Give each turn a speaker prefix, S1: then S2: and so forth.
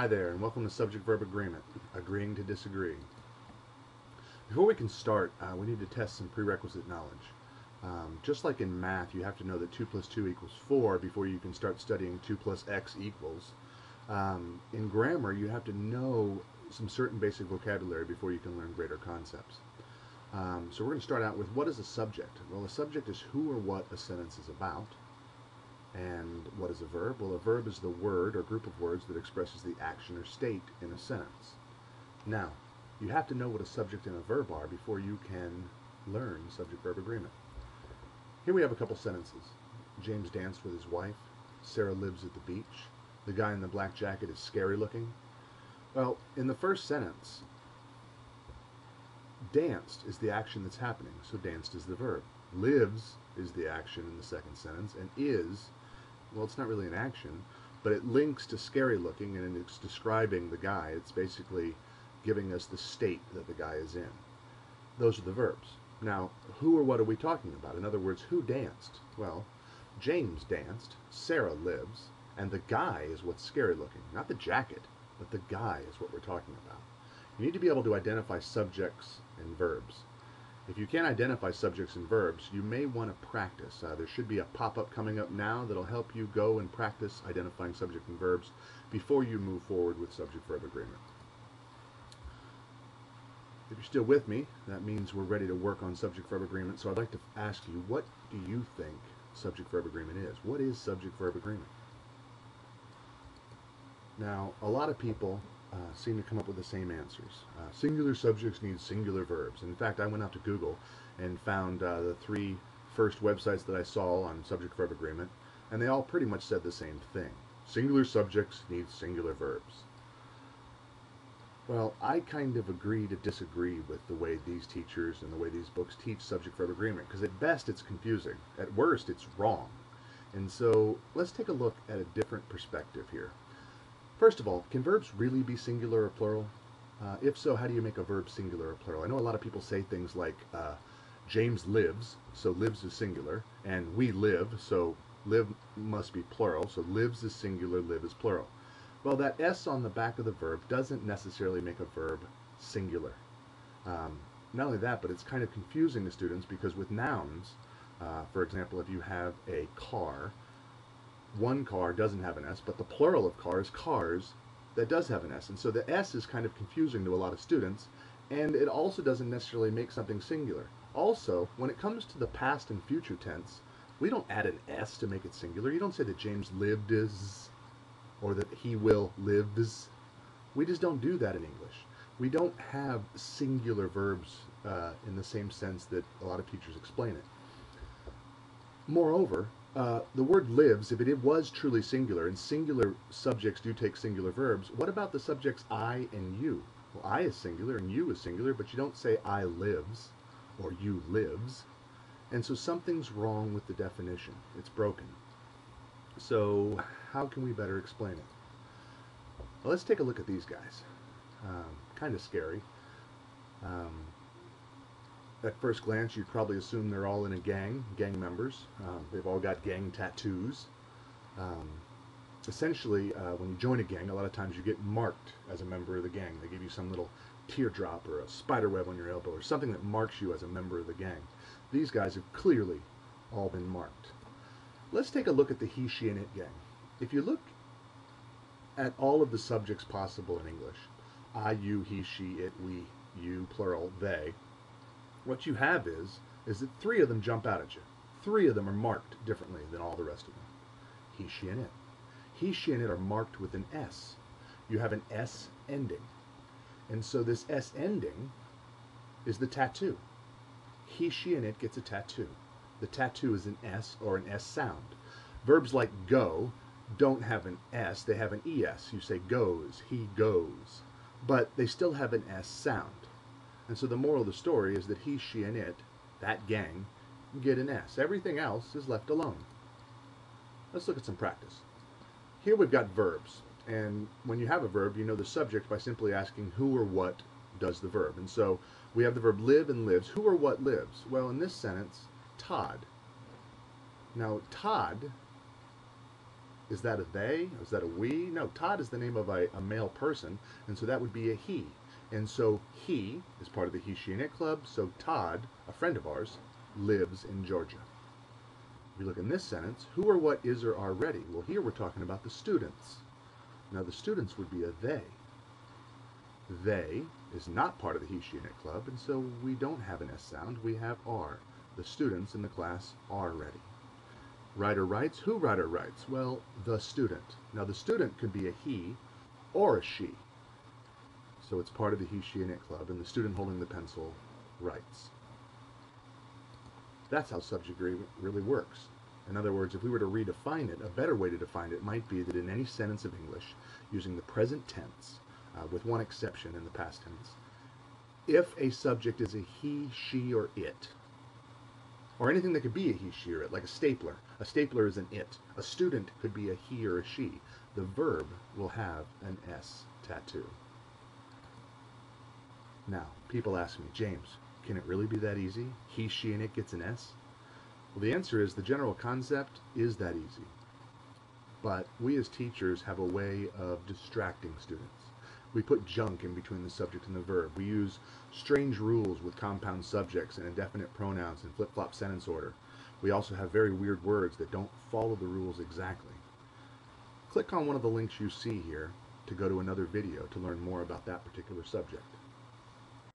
S1: Hi there, and welcome to Subject Verb Agreement, agreeing to disagree. Before we can start, we need to test some prerequisite knowledge. Just like in math, you have to know that 2 plus 2 equals 4 before you can start studying 2 plus x equals. In grammar, you have to know some certain basic vocabulary before you can learn greater concepts. So we're going to start out with, what is a subject? Well, a subject is who or what a sentence is about. And what is a verb? Well, a verb is the word or group of words that expresses the action or state in a sentence. Now, you have to know what a subject and a verb are before you can learn subject-verb agreement. Here we have a couple sentences. James danced with his wife. Sarah lives at the beach. The guy in the black jacket is scary looking. Well, in the first sentence, danced is the action that's happening, so danced is the verb. Lives is the action in the second sentence, and is, well, it's not really an action, but it links to scary looking, and it's describing the guy. It's basically giving us the state that the guy is in. Those are the verbs. Now, who or what are we talking about? In other words, who danced? Well, James danced, Sarah lives, and the guy is what's scary looking. Not the jacket, but the guy is what we're talking about. You need to be able to identify subjects and verbs. If you can't identify subjects and verbs, you may want to practice. There should be a pop-up coming up now that'll help you go and practice identifying subject and verbs before you move forward with subject-verb agreement. If you're still with me, that means we're ready to work on subject-verb agreement. So I'd like to ask you, what do you think subject-verb agreement is? What is subject-verb agreement? Now, a lot of people seem to come up with the same answers. Singular subjects need singular verbs. In fact, I went out to Google and found the 3 first websites that I saw on subject-verb agreement, and they all pretty much said the same thing. Singular subjects need singular verbs. Well, I kind of agree to disagree with the way these teachers and the way these books teach subject-verb agreement, because at best it's confusing. At worst, it's wrong. And so let's take a look at a different perspective here. First of all, can verbs really be singular or plural? If so, how do you make a verb singular or plural? I know a lot of people say things like, James lives, so lives is singular, and we live, so live must be plural, so lives is singular, live is plural. Well, that S on the back of the verb doesn't necessarily make a verb singular. Not only that, but it's kind of confusing to students because with nouns, for example, if you have a car, one car doesn't have an S, but the plural of car is cars that does have an S. And so the S is kind of confusing to a lot of students, and it also doesn't necessarily make something singular. Also, when it comes to the past and future tense, we don't add an S to make it singular. You don't say that James lived is, or that he will lives. We just don't do that in English. We don't have singular verbs in the same sense that a lot of teachers explain it. Moreover, the word lives, if it was truly singular, and singular subjects do take singular verbs, what about the subjects I and you? Well, I is singular and you is singular, but you don't say I lives or you lives. And so something's wrong with the definition. It's broken. So how can we better explain it? Well, let's take a look at these guys. Kind of scary. At first glance, you'd probably assume they're all in a gang members. They've all got gang tattoos. Essentially, when you join a gang, a lot of times you get marked as a member of the gang. They give you some little teardrop or a spider web on your elbow or something that marks you as a member of the gang. These guys have clearly all been marked. Let's take a look at the he, she, and it gang. If you look at all of the subjects possible in English, I, you, he, she, it, we, you, plural, they, what you have is that 3 of them jump out at you. 3 of them are marked differently than all the rest of them. He, she, and it. He, she, and it are marked with an S. You have an S ending. And so this S ending is the tattoo. He, she, and it gets a tattoo. The tattoo is an S or an S sound. Verbs like go don't have an S, they have an ES. You say goes, he goes. But they still have an S sound. And so the moral of the story is that he, she, and it, that gang, get an S. Everything else is left alone. Let's look at some practice. Here we've got verbs. And when you have a verb, you know the subject by simply asking who or what does the verb. And so we have the verb live and lives. Who or what lives? Well, in this sentence, Todd. Now, Todd is that a they? Is that a we? No, Todd is the name of a male person, and so that would be a he. And so he is part of the he, she, and it club, so Todd, a friend of ours, lives in Georgia. If you look in this sentence, who or what is or are ready? Well, here we're talking about the students. Now the students would be a they. They is not part of the he, she, and it club, and so we don't have an S sound, we have are. The students in the class are ready. Writer writes. Who writer writes? Well, the student. Now the student could be a he or a she. So it's part of the he, she, and it club, and the student holding the pencil writes. That's how subject agreement really works. In other words, if we were to redefine it, a better way to define it might be that in any sentence of English, using the present tense, with one exception in the past tense, if a subject is a he, she, or it, or anything that could be a he, she, or it, like a stapler. A stapler is an it. A student could be a he or a she. The verb will have an S tattoo. Now, people ask me, James, can it really be that easy? He, she, and it gets an S? Well, the answer is the general concept is that easy. But we as teachers have a way of distracting students. We put junk in between the subject and the verb. We use strange rules with compound subjects and indefinite pronouns and flip-flop sentence order. We also have very weird words that don't follow the rules exactly. Click on one of the links you see here to go to another video to learn more about that particular subject.